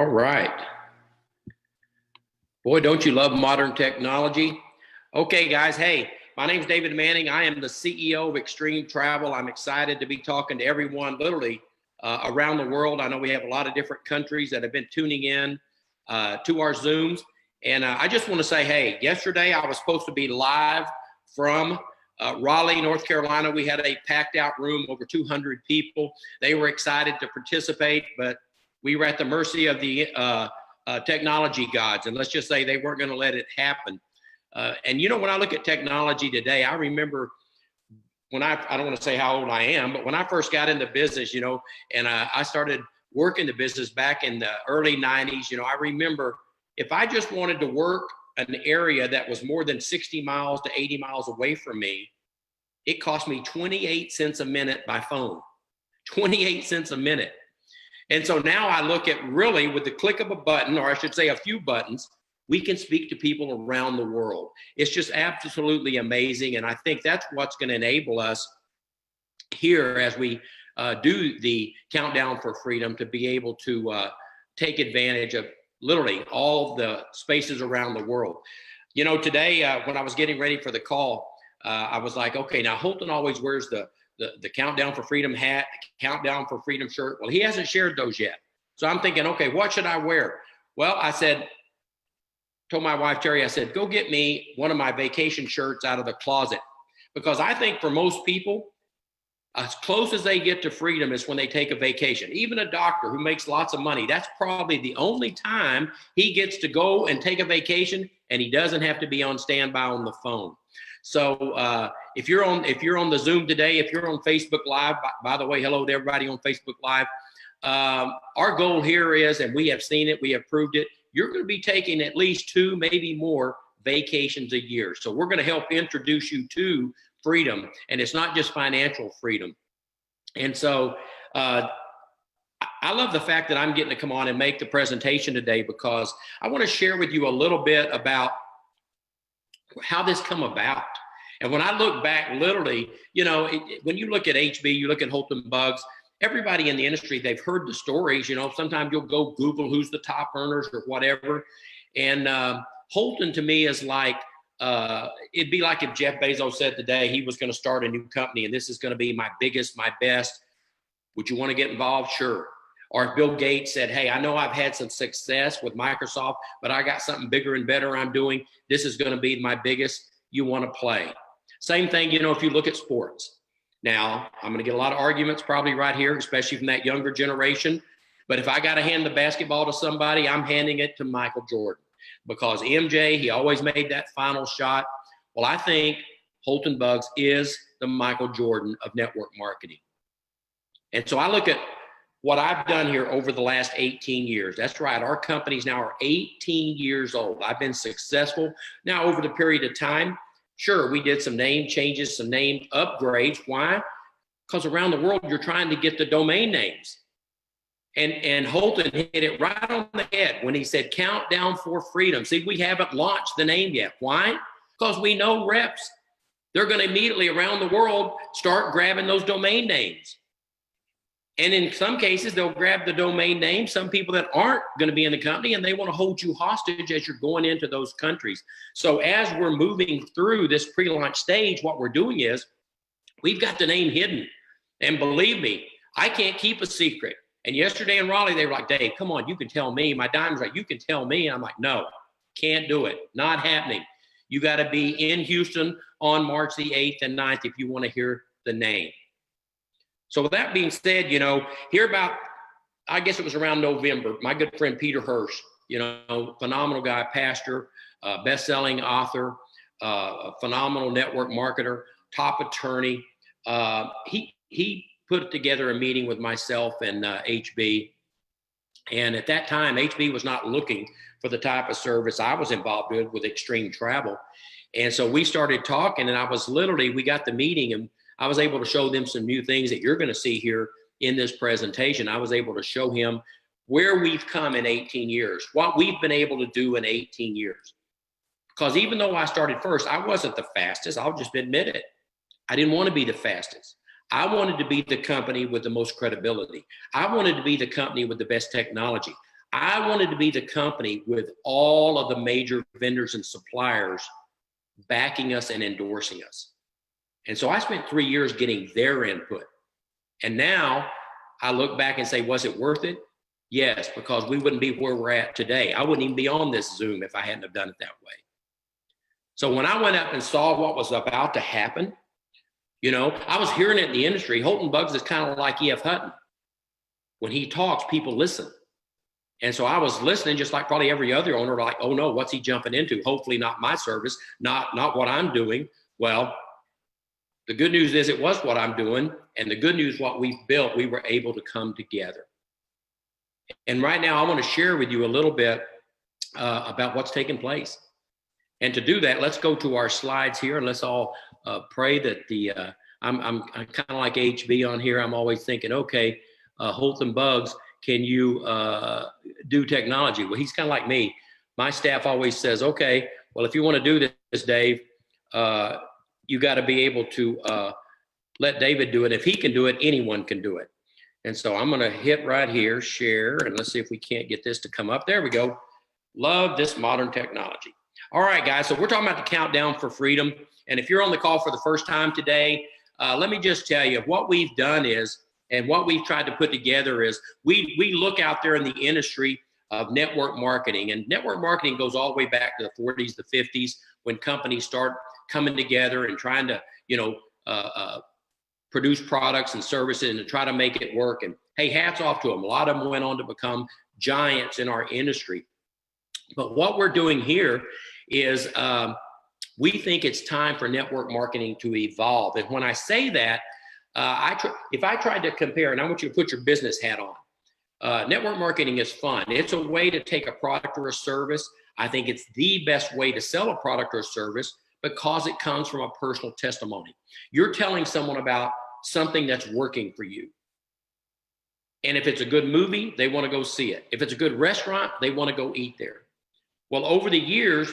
All right. Boy, don't you love modern technology? Okay, guys. Hey, my name's David Manning. I am the CEO of Extreme Travel. I'm excited to be talking to everyone literally around the world. I know we have a lot of different countries that have been tuning in to our Zooms. And I just want to say, hey, yesterday I was supposed to be live from Raleigh, North Carolina. We had a packed out room, over 200 people. They were excited to participate, but we were at the mercy of the technology gods. And let's just say they weren't going to let it happen. And you know, when I look at technology today, I remember when I don't want to say how old I am, but when I first got into business, you know, and I started working the business back in the early 90s, you know, I remember if I just wanted to work an area that was more than 60 miles to 80 miles away from me, it cost me 28 cents a minute by phone, 28 cents a minute. And so now I look at really with the click of a button, or I should say a few buttons, we can speak to people around the world. It's just absolutely amazing. And I think that's what's going to enable us here as we do the Countdown for Freedom to be able to take advantage of literally all the spaces around the world. You know, today when I was getting ready for the call, I was like, okay, now Holton always wears the Countdown for Freedom hat, Countdown for Freedom shirt. Well, he hasn't shared those yet. So I'm thinking, okay, what should I wear? Well, I told my wife, Terry, I said, go get me one of my vacation shirts out of the closet. Because I think for most people, as close as they get to freedom is when they take a vacation. Even a doctor who makes lots of money, that's probably the only time he gets to go and take a vacation, and he doesn't have to be on standby on the phone. So if you're on the Zoom today, if you're on Facebook Live, by the way, hello to everybody on Facebook Live. Our goal here is, and we have seen it, we have proved it, you're going to be taking at least 2, maybe more vacations a year. So we're going to help introduce you to freedom, and it's not just financial freedom. And so I love the fact that I'm getting to come on and make the presentation today, because I want to share with you a little bit about how this come about. And when I look back, literally, you know, when you look at HB, you look at Holton Buggs, everybody in the industry, they've heard the stories. You know, sometimes you'll go Google who's the top earners or whatever. And Holton to me is like, it'd be like if Jeff Bezos said today he was going to start a new company and this is going to be my biggest, my best. Would you want to get involved? Sure. Or if Bill Gates said, hey, I know I've had some success with Microsoft, but I got something bigger and better I'm doing. This is going to be my biggest. You want to play. Same thing, you know, if you look at sports. Now, I'm going to get a lot of arguments probably right here, especially from that younger generation. But if I got to hand the basketball to somebody, I'm handing it to Michael Jordan. Because MJ, he always made that final shot. Well, I think Holton Buggs is the Michael Jordan of network marketing. And so I look at what I've done here over the last 18 years. That's right. Our companies now are 18 years old. I've been successful. Now, over the period of time, sure, we did some name changes, some name upgrades. Why? Because around the world, you're trying to get the domain names. And Holton hit it right on the head when he said Countdown for Freedom. See, we haven't launched the name yet. Why? Because we know reps. They're going to immediately around the world start grabbing those domain names. And in some cases, they'll grab the domain name, some people that aren't going to be in the company, and they want to hold you hostage as you're going into those countries. So as we're moving through this pre-launch stage, what we're doing is we've got the name hidden. And believe me, I can't keep a secret. And yesterday in Raleigh, they were like, Dave, come on, you can tell me. My diamond's like, you can tell me. And I'm like, no, can't do it. Not happening. You got to be in Houston on March the 8th and 9th if you want to hear the name. So with that being said, you know, here about, I guess it was around November, my good friend Peter Hirsch, you know, phenomenal guy, pastor, best-selling author, phenomenal network marketer, top attorney. He put together a meeting with myself and HB. And at that time, HB was not looking for the type of service I was involved with Extreme Travel. And so we started talking, and we got the meeting, and I was able to show them some new things that you're going to see here in this presentation. I was able to show him where we've come in 18 years, what we've been able to do in 18 years. Because even though I started first, I wasn't the fastest. I'll just admit it. I didn't want to be the fastest. I wanted to be the company with the most credibility. I wanted to be the company with the best technology. I wanted to be the company with all of the major vendors and suppliers backing us and endorsing us. And so I spent 3 years getting their input. And now I look back and say, was it worth it? Yes, because we wouldn't be where we're at today. I wouldn't even be on this Zoom if I hadn't have done it that way. So when I went up and saw what was about to happen, you know, I was hearing it in the industry. Holton Buggs is kind of like E.F. Hutton. When he talks, people listen. And so I was listening, just like probably every other owner, like, oh no, what's he jumping into? Hopefully not my service, not what I'm doing. Well, the good news is it was what I'm doing. And the good news, what we've built, we were able to come together. And right now I want to share with you a little bit about what's taking place. And to do that, let's go to our slides here and let's all pray that I'm kind of like HB on here. I'm always thinking, okay, Holton Buggs, can you do technology? Well, he's kind of like me. My staff always says, okay, well, if you want to do this, Dave, you got to be able to let David do it. If he can do it, anyone can do it. And so I'm going to hit right here, share, and let's see if we can't get this to come up. There we go. Love this modern technology. All right, guys, so we're talking about the Countdown for Freedom. And if you're on the call for the first time today, let me just tell you what we've done is, and what we've tried to put together is we look out there in the industry of network marketing. And network marketing goes all the way back to the 40s, the 50s, when companies start coming together and trying to, you know, produce products and services and to try to make it work. And hey, hats off to them. A lot of them went on to become giants in our industry. But what we're doing here is we think it's time for network marketing to evolve. And when I say that, if I tried to compare, and I want you to put your business hat on, network marketing is fun. It's a way to take a product or a service. I think it's the best way to sell a product or a service because it comes from a personal testimony. You're telling someone about something that's working for you. And if it's a good movie, they want to go see it. If it's a good restaurant, they want to go eat there. Well, over the years,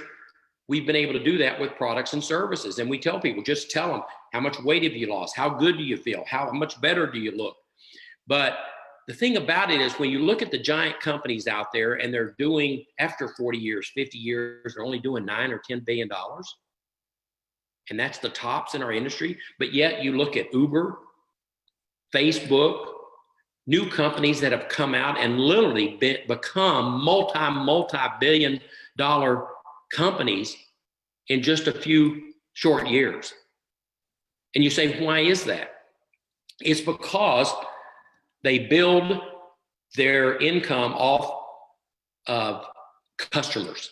we've been able to do that with products and services. And we tell people, just tell them, how much weight have you lost? How good do you feel? How much better do you look? But the thing about it is when you look at the giant companies out there and they're doing, after 40 years, 50 years, they're only doing $9 or $10 billion. And that's the tops in our industry. But yet you look at Uber, Facebook, new companies that have come out and literally become multi-billion dollar companies in just a few short years. And you say, why is that? It's because they build their income off of customers,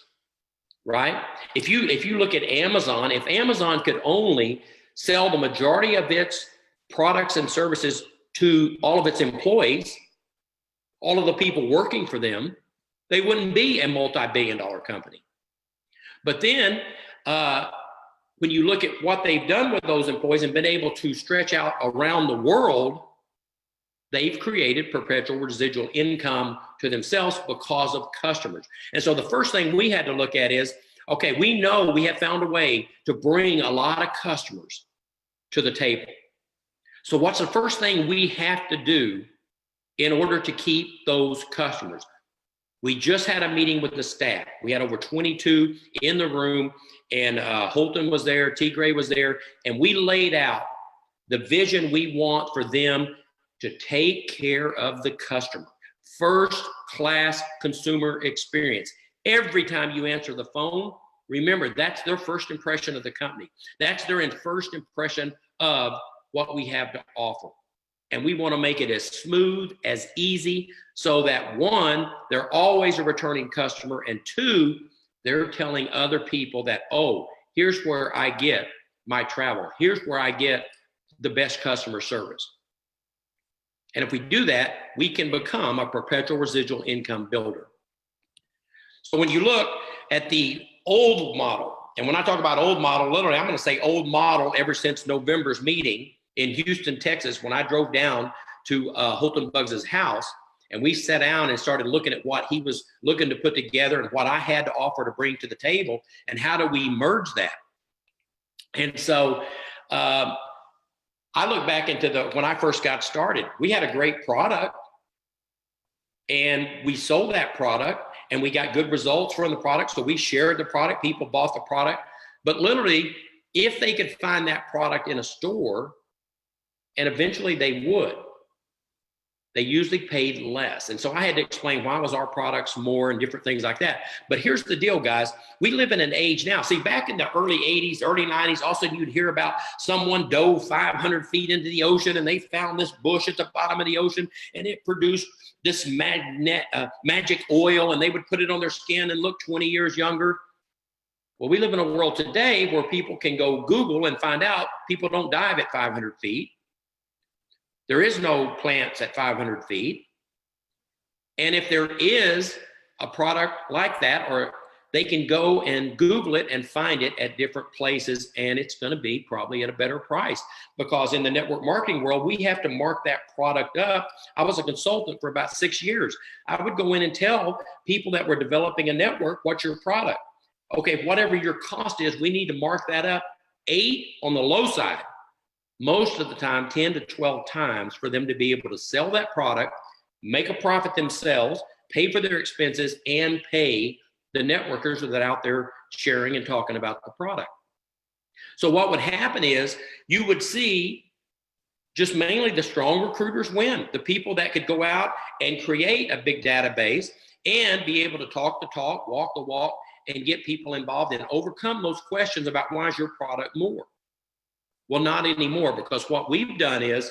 right? If you look at Amazon, if Amazon could only sell the majority of its products and services to all of its employees, all of the people working for them, they wouldn't be a multi-billion dollar company. But then when you look at what they've done with those employees and been able to stretch out around the world, they've created perpetual residual income to themselves because of customers. And so the first thing we had to look at is, okay, we know we have found a way to bring a lot of customers to the table. So what's the first thing we have to do in order to keep those customers? We just had a meeting with the staff. We had over 22 in the room, and Holton was there, T. Gray was there, and we laid out the vision we want for them to take care of the customer. First class consumer experience. Every time you answer the phone, remember, that's their first impression of the company. That's their first impression of what we have to offer. And we want to make it as smooth, as easy, so that one, they're always a returning customer, and two, they're telling other people that, oh, here's where I get my travel. Here's where I get the best customer service. And if we do that, we can become a perpetual residual income builder. So when you look at the old model, and when I talk about old model, literally, I'm going to say old model ever since November's meeting in Houston, Texas, when I drove down to Holton Buggs' house, and we sat down and started looking at what he was looking to put together and what I had to offer to bring to the table, and how do we merge that? And so I look back into when I first got started, we had a great product, And we sold that product and we got good results from the product. So we shared the product, people bought the product. But literally, if they could find that product in a store, and eventually they would, they usually paid less. And so I had to explain why was our products more and different things like that. But here's the deal, guys. We live in an age now. See, back in the early 80s, early 90s, all of a sudden you'd hear about someone dove 500 feet into the ocean and they found this bush at the bottom of the ocean and it produced this magic oil, and they would put it on their skin and look 20 years younger. Well, we live in a world today where people can go Google and find out people don't dive at 500 feet. There is no plants at 500 feet. And if there is a product like that, or they can go and Google it and find it at different places, and it's going to be probably at a better price, because in the network marketing world, we have to mark that product up. I was a consultant for about 6 years. I would go in and tell people that were developing a network, what's your product? Okay, whatever your cost is, we need to mark that up 8 on the low side. Most of the time, 10 to 12 times for them to be able to sell that product, make a profit themselves, pay for their expenses, and pay the networkers that are out there sharing and talking about the product. So what would happen is you would see just mainly the strong recruiters win, the people that could go out and create a big database and be able to talk the talk, walk the walk, and get people involved and overcome those questions about why is your product more? Well, not anymore, because what we've done is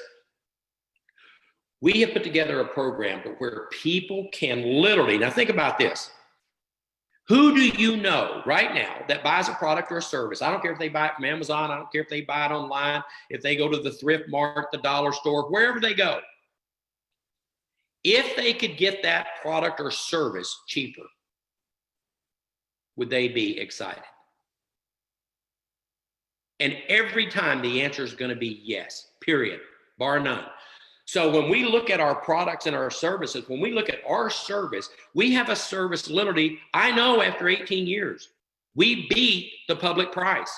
we have put together a program where people can literally, now think about this. Who do you know right now that buys a product or a service? I don't care if they buy it from Amazon. I don't care if they buy it online, if they go to the thrift mart, the dollar store, wherever they go. If they could get that product or service cheaper, would they be excited? And every time the answer is going to be yes, period, bar none. So when we look at our products and our services, when we look at our service, we have a service literally, I know after 18 years, we beat the public price.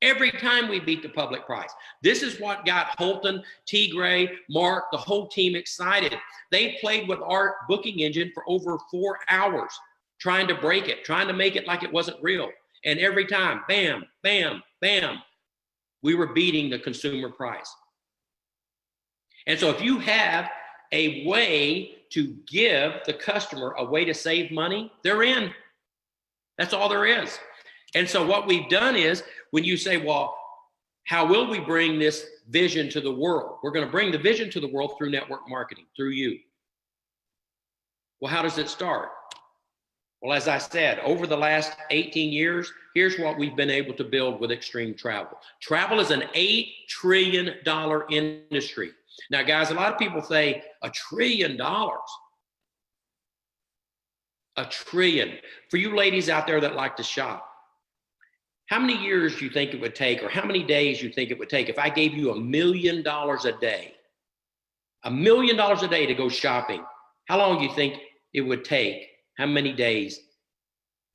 Every time we beat the public price. This is what got Holton, T. Gray, Mark, the whole team excited. They played with our booking engine for over 4 hours, trying to break it, trying to make it like it wasn't real. And every time, bam, bam, bam, we were beating the consumer price. And so if you have a way to give the customer a way to save money, they're in. That's all there is. And so what we've done is, when you say, well, how will we bring this vision to the world? We're going to bring the vision to the world through network marketing, through you. Well, how does it start? Well, as I said, over the last 18 years, here's what we've been able to build with Extreme Travel. Travel is an $8 trillion industry. Now, guys, a lot of people say $1 trillion. $1 trillion. For you ladies out there that like to shop, how many years do you think it would take, or how many days you think it would take if I gave you $1 million a day? $1 million a day to go shopping. How long do you think it would take? How many days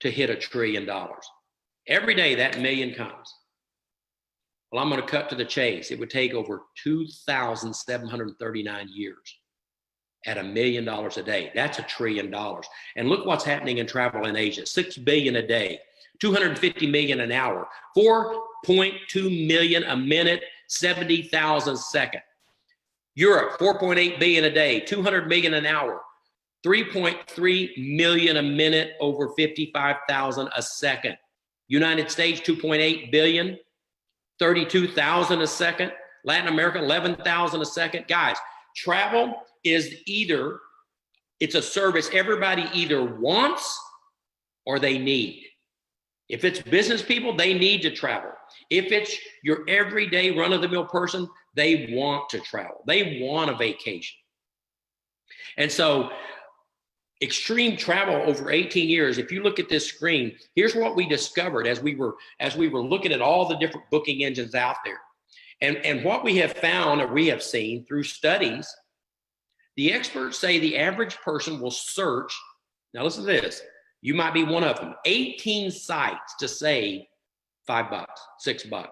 to hit $1 trillion? Every day that million comes. Well, I'm going to cut to the chase. It would take over 2,739 years at $1 million a day. That's $1 trillion. And look what's happening in travel in Asia. 6 billion a day, 250 million an hour, 4.2 million a minute, 70,000 a second. Europe, 4.8 billion a day, 200 million an hour, 3.3 million a minute, over 55,000 a second. United States, 2.8 billion, 32,000 a second. Latin America, 11,000 a second. Guys, travel is either, it's a service everybody either wants or they need. If it's business people, they need to travel. If it's your everyday run-of-the-mill person, they want to travel. They want a vacation. And so Extreme Travel over 18 years, if you look at this screen, here's what we discovered as we were looking at all the different booking engines out there. And what we have found, or we have seen through studies, the experts say the average person will search, now listen to this, you might be one of them, 18 sites to save $5, $6.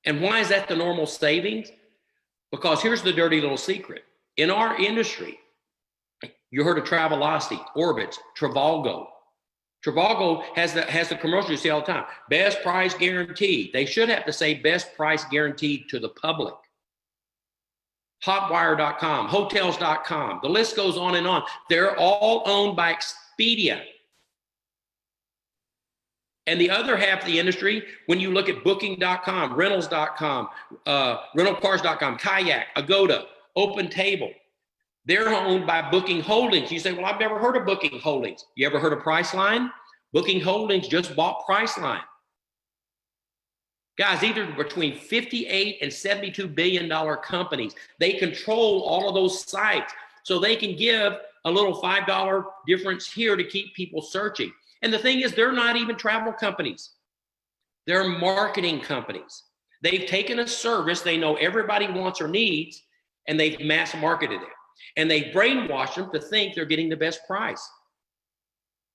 And why is that the normal savings? Because here's the dirty little secret. In our industry, You heard of Travelocity, Orbitz, Trivago. Trivago has the commercial you see all the time. Best price guaranteed. They should have to say best price guaranteed to the public. Hotwire.com, hotels.com. The list goes on and on. They're all owned by Expedia. And the other half of the industry, when you look at booking.com, rentals.com, rentalcars.com, Kayak, Agoda, Open Table, they're owned by Booking Holdings. You say, well, I've never heard of Booking Holdings. You ever heard of Priceline? Booking Holdings just bought Priceline. Guys, these are between 58 and $72 billion companies. They control all of those sites. So they can give a little $5 difference here to keep people searching. And the thing is, they're not even travel companies. They're marketing companies. They've taken a service they know everybody wants or needs, and they've mass marketed it. And they brainwashed them to think they're getting the best price.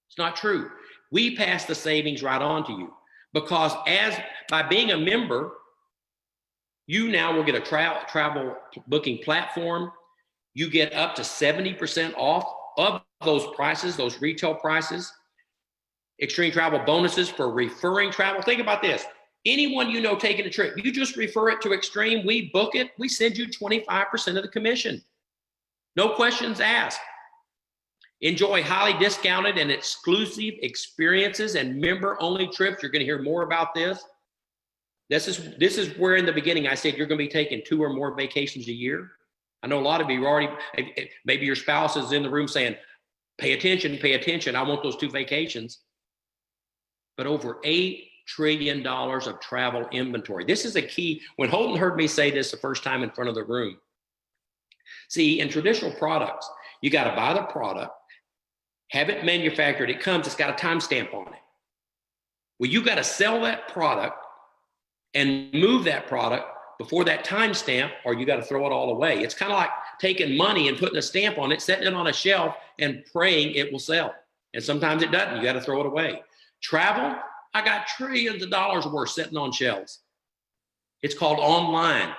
It's not true. We pass the savings right on to you, because by being a member, you now will get a travel booking platform. You get up to 70% off of those prices, those retail prices. Extreme travel bonuses for referring travel. Think about this. Anyone you know taking a trip, you just refer it to Extreme, we book it, we send you 25% of the commission. No questions asked. Enjoy highly discounted and exclusive experiences and member-only trips. You're going to hear more about this. This is where in the beginning I said you're going to be taking 2 or more vacations a year. I know a lot of you already, maybe your spouse is in the room saying, pay attention, I want those 2 vacations. But over $8 trillion of travel inventory. This is a key. When Holton heard me say this the first time in front of the room, see, in traditional products, you got to buy the product, have it manufactured, it comes, it's got a timestamp on it. Well, you got to sell that product and move that product before that timestamp, or you got to throw it all away. It's kind of like taking money and putting a stamp on it, setting it on a shelf and praying it will sell. And sometimes it doesn't, you got to throw it away. Travel, I got trillions of dollars worth sitting on shelves. It's called online.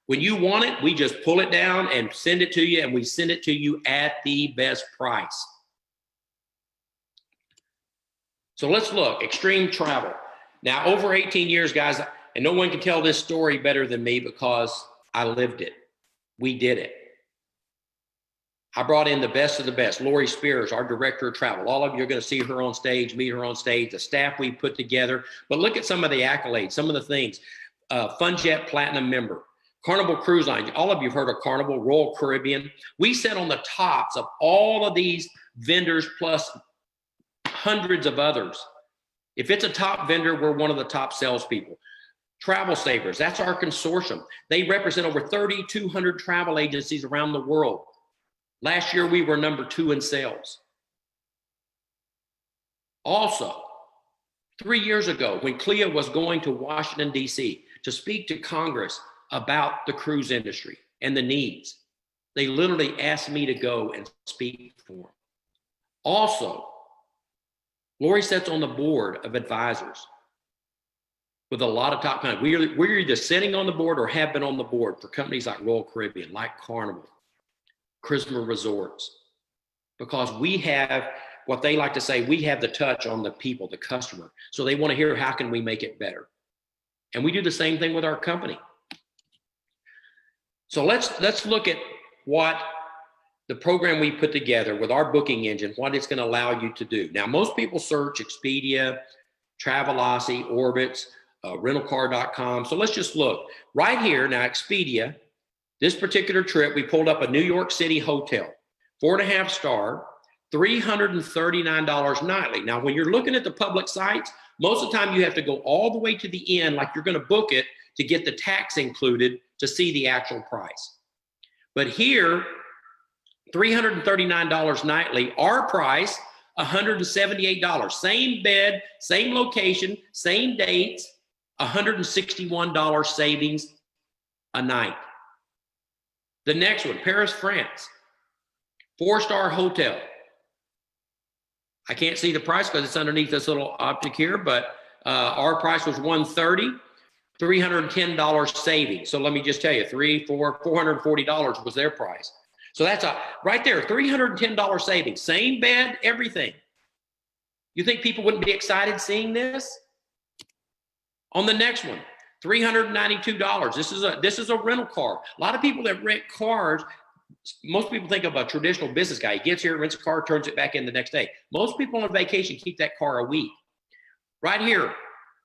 When you want it, we just pull it down and send it to you, and we send it to you at the best price. So let's look, extreme travel. Now, over 18 years, guys, and no one can tell this story better than me because I lived it. We did it. I brought in the best of the best. Lori Spears, our director of travel. All of you are going to see her on stage, meet her on stage, the staff we put together. But look at some of the accolades, some of the things. FunJet Platinum member, Carnival Cruise Line. All of you have heard of Carnival, Royal Caribbean. We sit on the tops of all of these vendors plus hundreds of others. If it's a top vendor, we're one of the top salespeople. Travel Savers, that's our consortium. They represent over 3,200 travel agencies around the world. Last year, we were number 2 in sales. Also, 3 years ago, when Clea was going to Washington, D.C. to speak to Congress about the cruise industry and the needs, they literally asked me to go and speak for them. Also, Lori sits on the board of advisors with a lot of top companies. We're either sitting on the board or have been on the board for companies like Royal Caribbean, like Carnival, Christmas Resorts, because we have what they like to say, we have the touch on the people, the customer. So they want to hear, how can we make it better? And we do the same thing with our company. So let's look at what the program we put together with our booking engine, what it's going to allow you to do. Now, most people search Expedia, Travelocity, Orbitz, rentalcar.com. So let's just look right here. Now, Expedia, this particular trip, we pulled up a New York City hotel, 4.5 star, $339 nightly. Now, when you're looking at the public sites, most of the time you have to go all the way to the end, like you're going to book it to get the tax included to see the actual price. But here, $339 nightly, our price, $178. Same bed, same location, same dates, $161 savings a night. The next one, Paris, France, 4-star hotel. I can't see the price because it's underneath this little object here, but our price was $130, $310 savings. So let me just tell you, $440 was their price. So that's right there, $310 savings, same bed, everything. You think people wouldn't be excited seeing this? On the next one, $392. This is a rental car. A lot of people that rent cars, most people think of a traditional business guy. He gets here, rents a car, turns it back in the next day. Most people on vacation keep that car a week. Right here,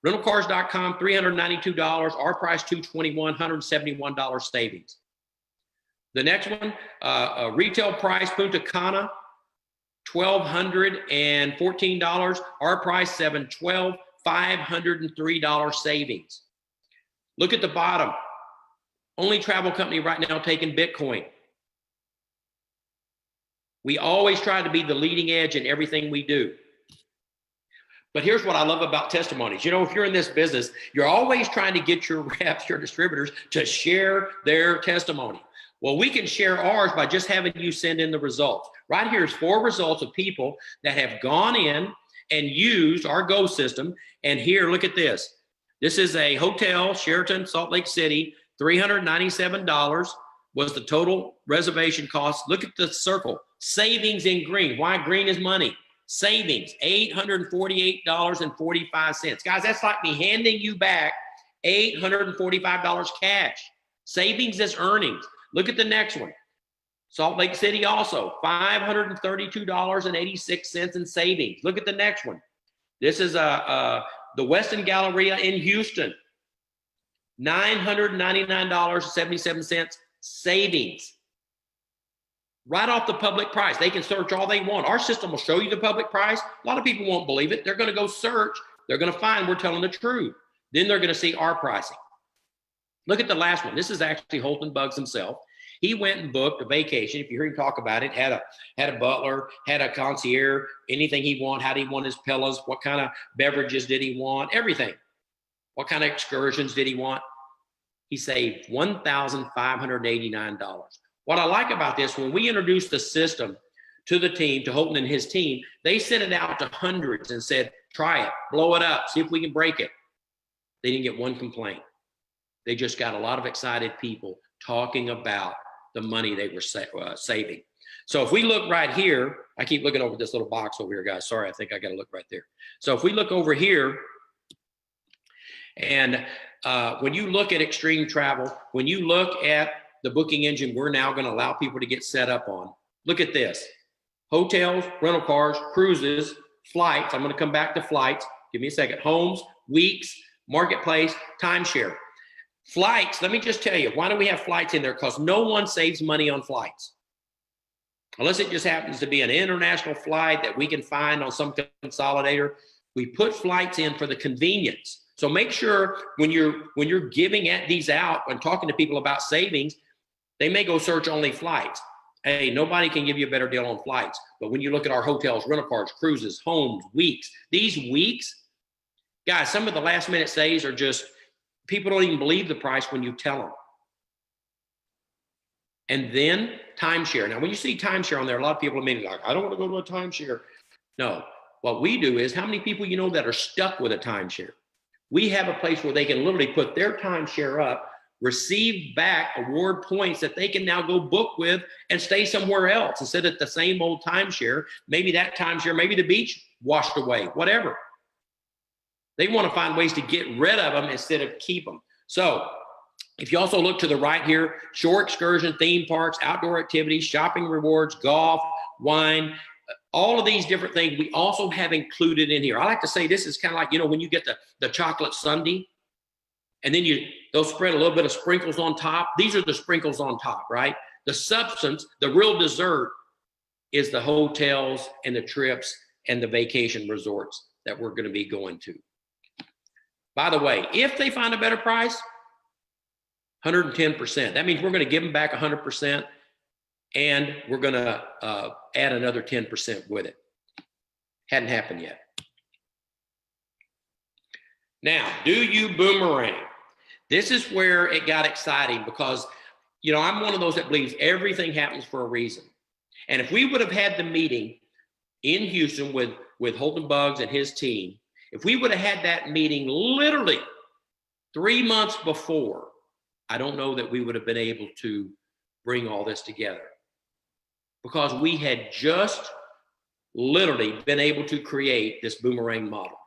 rentalcars.com, $392. Our price, $221, $171 savings. The next one, retail price, Punta Cana, $1,214. Our price, $712, $503 savings. Look at the bottom. Only travel company right now taking Bitcoin. We always try to be the leading edge in everything we do. But here's what I love about testimonies. You know, if you're in this business, you're always trying to get your reps, your distributors to share their testimony. Well, we can share ours by just having you send in the results. Right here's 4 results of people that have gone in and used our Go system. And here, look at this. This is a hotel, Sheraton, Salt Lake City, $397 was the total reservation cost. Look at the circle, savings in green. Why green is money? Savings, $848.45. Guys, that's like me handing you back $845 cash. Savings is earnings. Look at the next one. Salt Lake City also, $532.86 in savings. Look at the next one. This is the Westin Galleria in Houston, $999.77 savings. Right off the public price. They can search all they want. Our system will show you the public price. A lot of people won't believe it. They're going to go search. They're going to find we're telling the truth. Then they're going to see our pricing. Look at the last one. This is actually Holton Buggs himself. He went and booked a vacation. If you hear him talk about it, had a butler, had a concierge, anything he wanted. How did he want his pillows? What kind of beverages did he want? Everything. What kind of excursions did he want? He saved $1,589. What I like about this, when we introduced the system to the team, to Holton and his team, they sent it out to hundreds and said, try it, blow it up, see if we can break it. They didn't get one complaint. They just got a lot of excited people talking about the money they were saving. So if we look right here, I keep looking over this little box over here, guys. Sorry, I think I got to look right there. So if we look over here, and when you look at extreme travel, when you look at the booking engine we're now going to allow people to get set up on, look at this. Hotels, rental cars, cruises, flights. I'm going to come back to flights. Give me a second. Homes, weeks, marketplace, timeshare. Flights, let me just tell you, why do we have flights in there? Because no one saves money on flights. Unless it just happens to be an international flight that we can find on some consolidator. We put flights in for the convenience. So make sure when you're giving these out and talking to people about savings, they may go search only flights. Hey, nobody can give you a better deal on flights. But when you look at our hotels, rental cars, cruises, homes, weeks, these weeks, guys, some of the last minute stays are just, people don't even believe the price when you tell them. And then timeshare. Now, when you see timeshare on there, a lot of people are immediately like, I don't want to go to a timeshare. No, what we do is, how many people you know that are stuck with a timeshare? We have a place where they can literally put their timeshare up, receive back award points that they can now go book with and stay somewhere else instead of the same old timeshare. Maybe that timeshare, maybe the beach washed away, whatever. They want to find ways to get rid of them instead of keep them. So if you also look to the right here, shore excursion, theme parks, outdoor activities, shopping rewards, golf, wine, all of these different things we also have included in here. I like to say this is kind of like, you know, when you get the chocolate sundae and then they'll spread a little bit of sprinkles on top. These are the sprinkles on top, right? The substance, the real dessert is the hotels and the trips and the vacation resorts that we're going to be going to. By the way, if they find a better price, 110%. That means we're going to give them back 100%. And we're going to add another 10% with it. Hadn't happened yet. Now, do you boomerang? This is where it got exciting because, you know, I'm one of those that believes everything happens for a reason. And if we would have had the meeting in Houston with Holton Buggs and his team, if we would have had that meeting literally 3 months before, I don't know that we would have been able to bring all this together. because we had just literally been able to create this boomerang model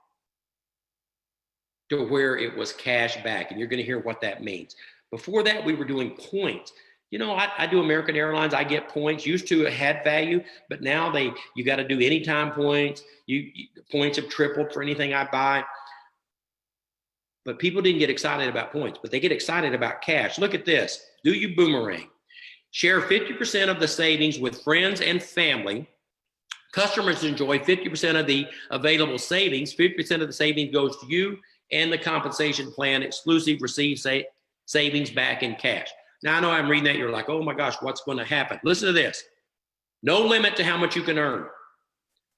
to where it was cash back. And you're going to hear what that means. Before that, we were doing points. You know, I do American Airlines. I get points. Used to it had value, but now you got to do anytime points. Points have tripled for anything I buy. But people didn't get excited about points, but they get excited about cash. Look at this. Do you boomerang? Share 50% of the savings with friends and family. Customers enjoy 50% of the available savings. 50% of the savings goes to you and the compensation plan exclusive receive savings back in cash. Now, I know I'm reading that. You're like, oh my gosh, what's going to happen? Listen to this. No limit to how much you can earn.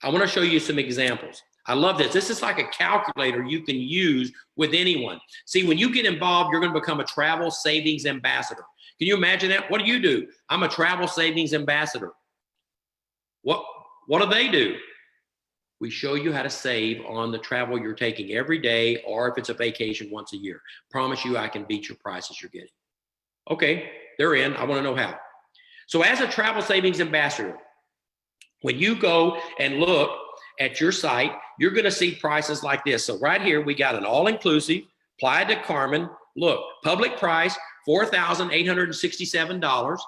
I want to show you some examples. I love this. This is like a calculator you can use with anyone. See, when you get involved, you're going to become a travel savings ambassador. Can you imagine that? What do? I'm a travel savings ambassador. What do they do? We show you how to save on the travel you're taking every day, or if it's a vacation once a year. Promise you I can beat your prices you're getting. Okay, they're in. I want to know how. So as a travel savings ambassador, when you go and look at your site, you're going to see prices like this. So right here, we got an all-inclusive, Playa del Carmen. Look, public price, $4,867.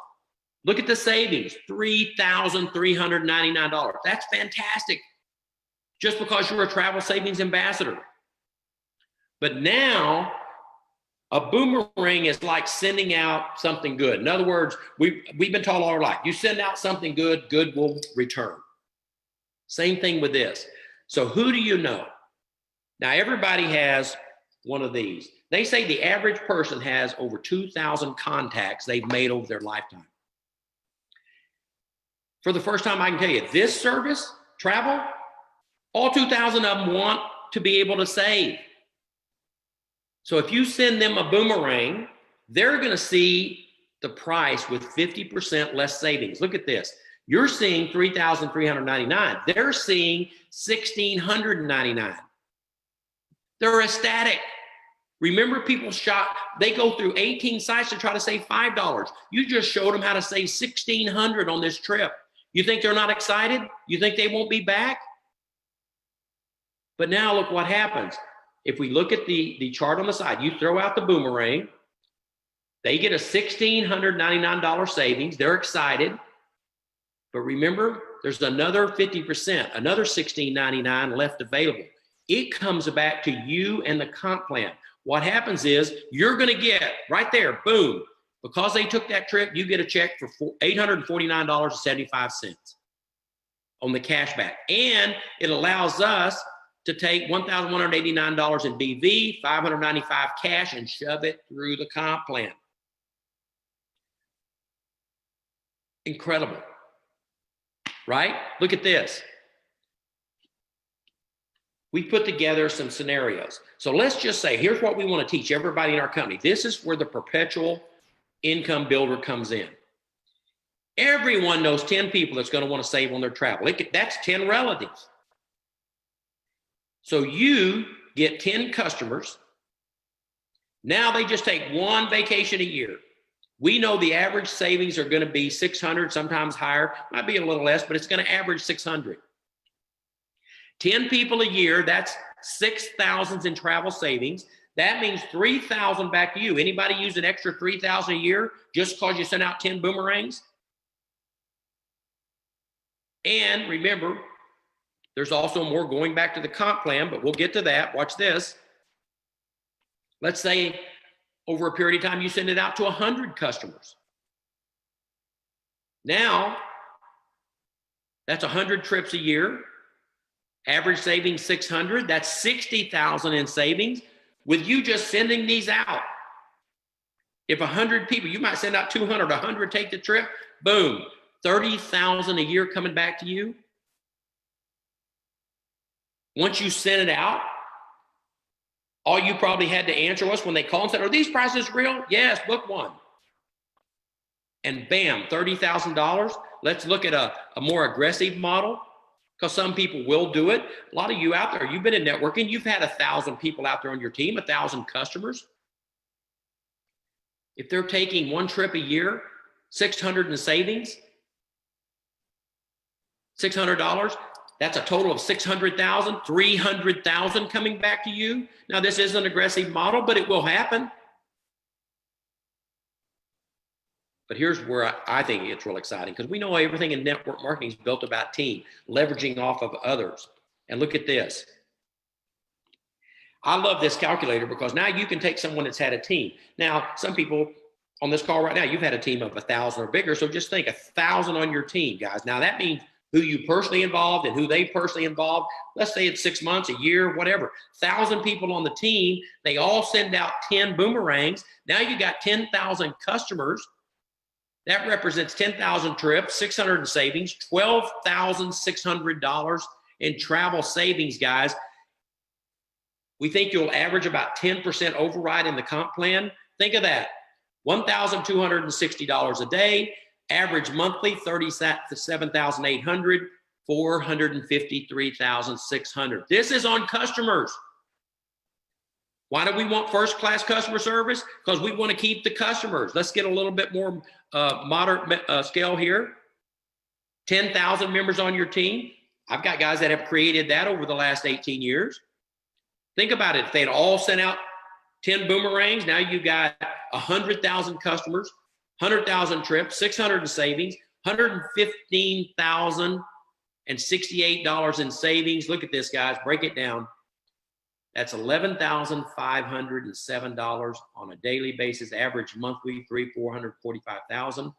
Look at the savings, $3,399. That's fantastic, just because you're a travel savings ambassador. But now, a boomerang is like sending out something good. In other words, we've been taught all our life, you send out something good, good will return. Same thing with this. So who do you know? Now, everybody has one of these. They say the average person has over 2,000 contacts they've made over their lifetime. For the first time, I can tell you, this service, travel, all 2,000 of them want to be able to save. So if you send them a boomerang, they're going to see the price with 50% less savings. Look at this. You're seeing $3,399. They're seeing $1,699. They're ecstatic. Remember, people shop, they go through 18 sites to try to save $5. You just showed them how to save $1,600 on this trip. You think they're not excited? You think they won't be back? But now look what happens. If we look at the chart on the side, you throw out the boomerang, they get a $1,699 savings. They're excited. But remember, there's another 50%, another $1,699 left available. It comes back to you and the comp plan. What happens is you're going to get right there, boom, because they took that trip, you get a check for $849.75 on the cash back. And it allows us to take $1,189 in BV, $595 cash, and shove it through the comp plan. Incredible, right? Look at this. We put together some scenarios. So let's just say, here's what we want to teach everybody in our company. This is where the perpetual income builder comes in. Everyone knows 10 people that's going to want to save on their travel. That's 10 relatives. So you get 10 customers. Now they just take one vacation a year. We know the average savings are going to be 600, sometimes higher, might be a little less, but it's going to average 600. 10 people a year, that's 6,000 in travel savings. That means 3,000 back to you. Anybody use an extra 3,000 a year just because you sent out 10 boomerangs? And remember, there's also more going back to the comp plan, but we'll get to that. Watch this. Let's say over a period of time, you send it out to 100 customers. Now, that's 100 trips a year. Average savings 600. That's 60,000 in savings with you just sending these out. If 100 people, you might send out 200, 100 take the trip. Boom, 30,000 a year coming back to you. Once you sent it out, all you probably had to answer was when they called and said, are these prices real? Yes, book one. And bam, $30,000. Let's look at a more aggressive model, because some people will do it. A lot of you out there, you've been in networking, you've had 1,000 people out there on your team, 1,000 customers. If they're taking one trip a year, 600 in savings, $600. That's a total of 600,000, 300,000 coming back to you. Now, this is an aggressive model, but it will happen. But here's where I think it's real exciting, because we know everything in network marketing is built about team, leveraging off of others. And look at this. I love this calculator because now you can take someone that's had a team. Now, some people on this call right now, you've had a team of 1,000 or bigger. So just think 1,000 on your team, guys. Now that means who you personally involved and who they personally involved. Let's say it's 6 months, a year, whatever. 1,000 people on the team, they all send out 10 boomerangs. Now you got 10,000 customers. That represents 10,000 trips, 600 in savings, $12,600 in travel savings, guys. We think you'll average about 10% override in the comp plan. Think of that. $1,260 a day, average monthly $37,800, $453,600. This is on customers. Why do we want first-class customer service? Because we want to keep the customers. Let's get a little bit more moderate scale here. 10,000 members on your team. I've got guys that have created that over the last 18 years. Think about it. If they'd all sent out 10 boomerangs, now you got 100,000 customers, 100,000 trips, 600 in savings, $115,068 in savings. Look at this, guys. Break it down. That's $11,507 on a daily basis. Average monthly, $445,000.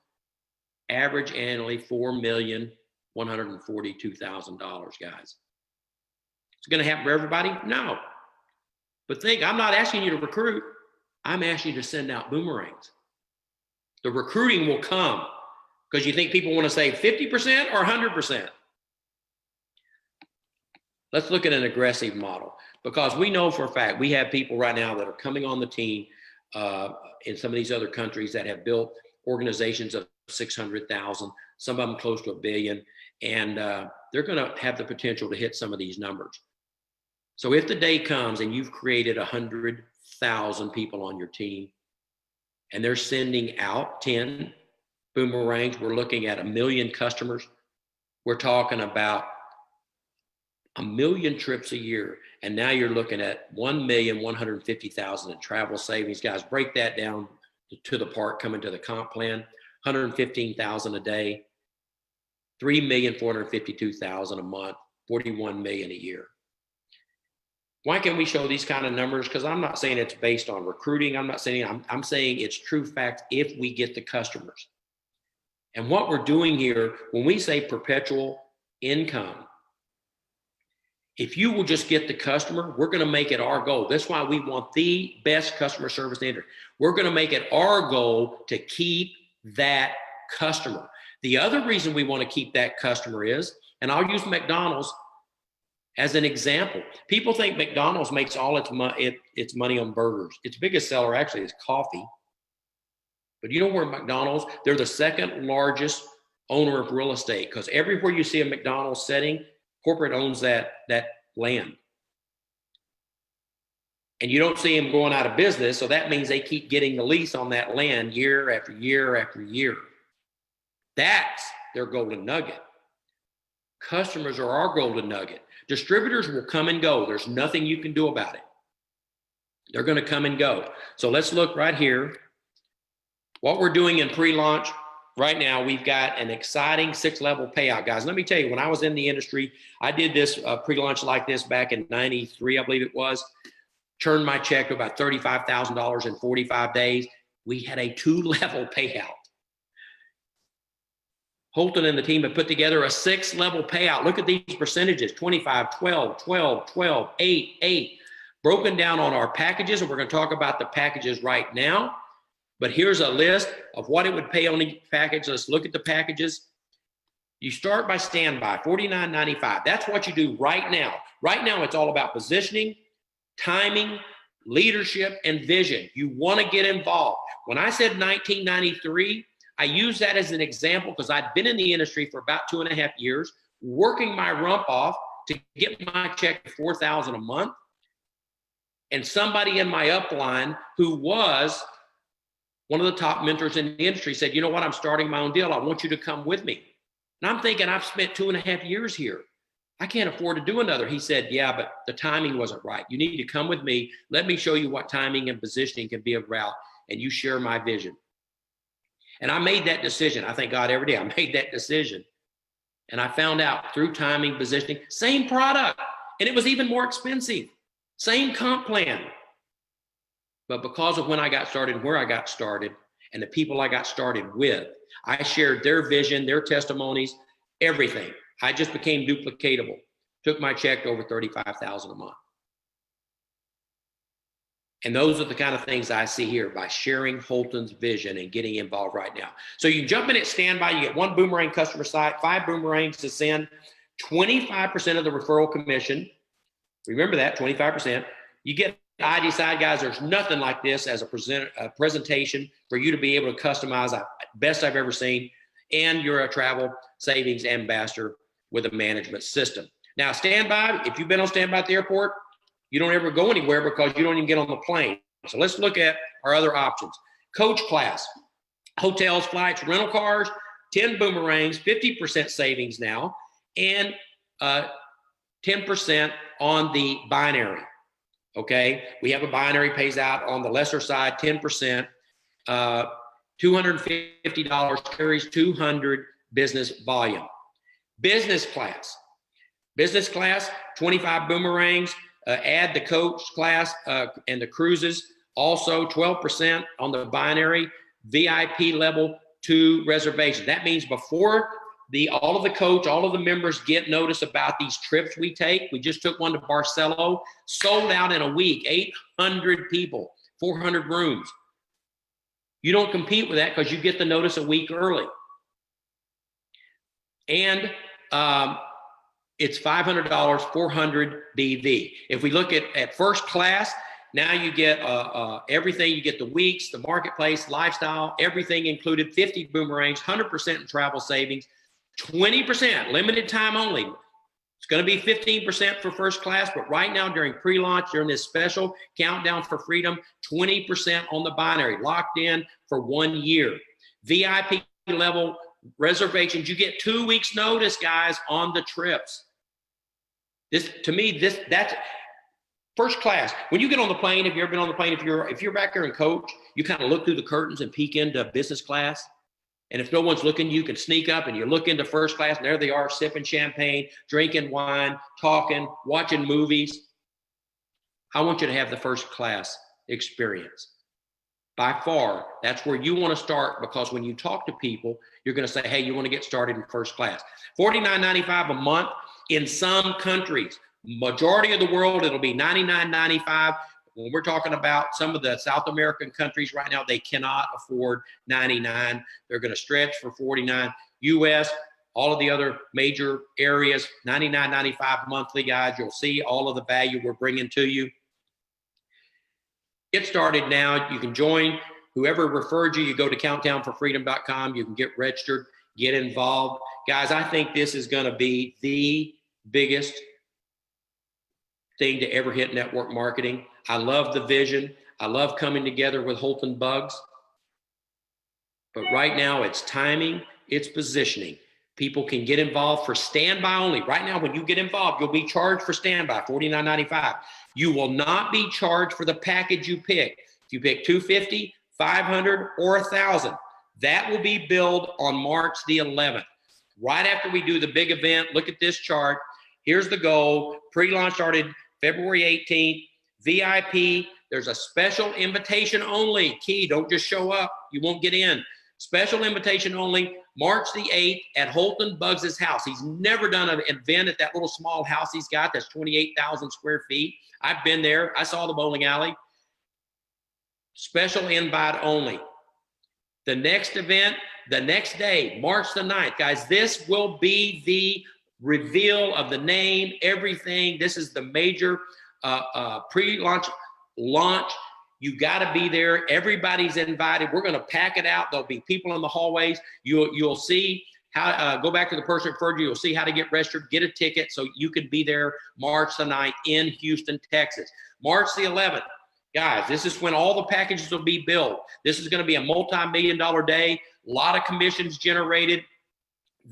Average annually, $4,142,000, guys. It's going to happen for everybody? No. But think, I'm not asking you to recruit. I'm asking you to send out boomerangs. The recruiting will come because you think people want to save 50% or 100%. Let's look at an aggressive model, because we know for a fact we have people right now that are coming on the team in some of these other countries that have built organizations of 600,000, some of them close to 1 billion, and they're going to have the potential to hit some of these numbers. So if the day comes and you've created 100,000 people on your team and they're sending out 10 boomerangs, we're looking at 1 million customers. We're talking about 1 million trips a year. And now you're looking at 1,150,000 in travel savings. Guys, break that down to the part coming to the comp plan. 115,000 a day, 3,452,000 a month, 41 million a year. Why can we show these kind of numbers? Because I'm not saying it's based on recruiting. I'm not saying, I'm saying it's true fact if we get the customers. And what we're doing here, when we say perpetual income, if you will just get the customer, we're going to make it our goal. That's why we want the best customer service standard. We're going to make it our goal to keep that customer. The other reason we want to keep that customer is, and I'll use McDonald's as an example. People think McDonald's makes all its money on burgers. Its biggest seller actually is coffee. But you know where McDonald's, they're the second largest owner of real estate, because everywhere you see a McDonald's setting, corporate owns that land. And you don't see them going out of business, so that means they keep getting the lease on that land year after year after year. That's their golden nugget. Customers are our golden nugget. Distributors will come and go. There's nothing you can do about it. They're going to come and go. So let's look right here. What we're doing in pre-launch right now, we've got an exciting 6-level payout, guys. Let me tell you, when I was in the industry, I did this pre-launch like this back in '93, I believe it was. Turned my check to about $35,000 in 45 days. We had a 2-level payout. Holton and the team have put together a 6-level payout. Look at these percentages: 25, 12, 12, 12, 8, 8. Broken down on our packages, and we're going to talk about the packages right now. But here's a list of what it would pay on each package. Let's look at the packages. You start by standby, $49.95. That's what you do right now. Right now, it's all about positioning, timing, leadership, and vision. You want to get involved. When I said 1993, I use that as an example because I'd been in the industry for about 2.5 years, working my rump off to get my check to $4,000 a month. And somebody in my upline who was one of the top mentors in the industry said, you know what, I'm starting my own deal. I want you to come with me. And I'm thinking, I've spent 2.5 years here. I can't afford to do another. He said, yeah, but the timing wasn't right. You need to come with me. Let me show you what timing and positioning can be about, and you share my vision. And I made that decision. I thank God every day I made that decision. And I found out through timing, positioning, same product, and it was even more expensive. Same comp plan. But because of when I got started, where I got started, and the people I got started with, I shared their vision, their testimonies, everything. I just became duplicatable. Took my check to over $35,000 a month. And those are the kind of things I see here by sharing Holton's vision and getting involved right now. So you jump in at standby, you get 1 boomerang customer site, 5 boomerangs to send, 25% of the referral commission. Remember that, 25%. You get I decide, guys, there's nothing like this as a presentation for you to be able to customize. Best I've ever seen. And you're a travel savings ambassador with a management system. Now, standby, if you've been on standby at the airport, you don't ever go anywhere because you don't even get on the plane. So let's look at our other options. Coach class, hotels, flights, rental cars, 10 boomerangs, 50% savings now, and 10% on the binary. Okay, we have a binary pays out on the lesser side, 10%, $250 carries 200 business volume. Business class, 25 boomerangs, add the coach class and the cruises, also 12% on the binary, VIP level 2 reservation. That means before all of the members get notice about these trips we take. We just took one to Barcelo, sold out in a week, 800 people, 400 rooms. You don't compete with that because you get the notice a week early. And it's $500, 400 BV. If we look at first class, now you get everything. You get the weeks, the marketplace, lifestyle, everything included, 50 boomerangs, 100% in travel savings, 20%, limited time only. It's going to be 15% for first class, but right now during pre-launch, during this special Countdown for Freedom, 20% on the binary, locked in for 1 year. VIP level reservations, you get 2 weeks notice, guys, on the trips. This, to me, that's first class. When you get on the plane, if you've ever been on the plane, if you're back there in coach, you kind of look through the curtains and peek into business class. And if no one's looking, you can sneak up and you look into first class, and there they are, sipping champagne, drinking wine, talking, watching movies. I want you to have the first class experience. By far, that's where you want to start, because when you talk to people, you're going to say, hey, you want to get started in first class. $49.95 a month in some countries. Majority of the world, it'll be $99.95. When we're talking about some of the South American countries right now, they cannot afford $99. They're going to stretch for $49. US, all of the other major areas, $99.95 monthly, guys. You'll see all of the value we're bringing to you. Get started now. You can join. Whoever referred you, you go to countdown4freedom.com. You can get registered, get involved. Guys, I think this is going to be the biggest thing to ever hit network marketing. I love the vision. I love coming together with Holton Buggs. But right now, it's timing, it's positioning. People can get involved for standby only. Right now, when you get involved, you'll be charged for standby, $49.95. You will not be charged for the package you pick. If you pick $250, $500, or $1,000, that will be billed on March the 11th. Right after we do the big event, look at this chart. Here's the goal. Pre-launch started February 18th. VIP, there's a special invitation only. Key, don't just show up. You won't get in. Special invitation only, March the 8th at Holton Buggs' house. He's never done an event at that little small house he's got that's 28,000 square feet. I've been there. I saw the bowling alley. Special invite only. The next event, the next day, March the 9th. Guys, this will be the reveal of the name, everything. This is the major pre-launch launch. You got to be there. Everybody's invited. We're going to pack it out. There'll be people in the hallways. You'll see how, go back to the person referred you. You'll see how to get registered, get a ticket so you can be there March the 9th in Houston, Texas. March the 11th. Guys, this is when all the packages will be billed. This is going to be a multi-million-dollar day. A lot of commissions generated.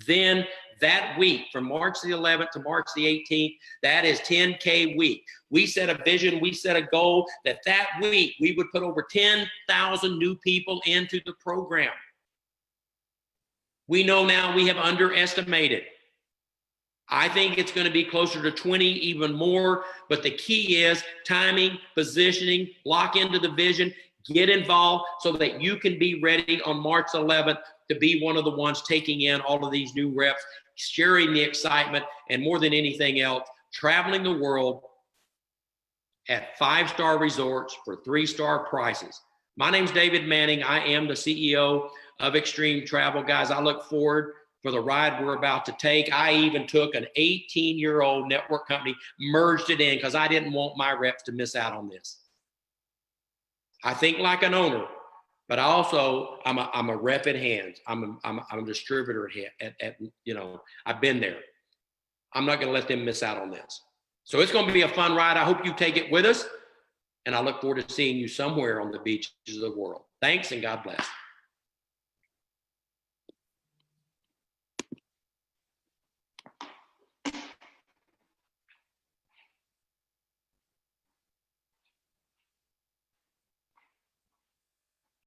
Then that week, from March the 11th to March the 18th, that is 10K week. We set a vision, we set a goal that week we would put over 10,000 new people into the program. We know now we have underestimated. I think it's going to be closer to 20, even more. But the key is timing, positioning, lock into the vision, get involved so that you can be ready on March 11th to be one of the ones taking in all of these new reps, sharing the excitement, and more than anything else, traveling the world at 5-star resorts for 3-star prices. My name's David Manning. I am the CEO of Extreme Travel. Guys, I look forward for the ride we're about to take. I even took an 18-year-old network company, merged it in because I didn't want my reps to miss out on this. I think like an owner, but also I'm a rep at hands. I'm a distributor at I've been there. I'm not going to let them miss out on this. So it's going to be a fun ride. I hope you take it with us, and I look forward to seeing you somewhere on the beaches of the world. Thanks, and God bless.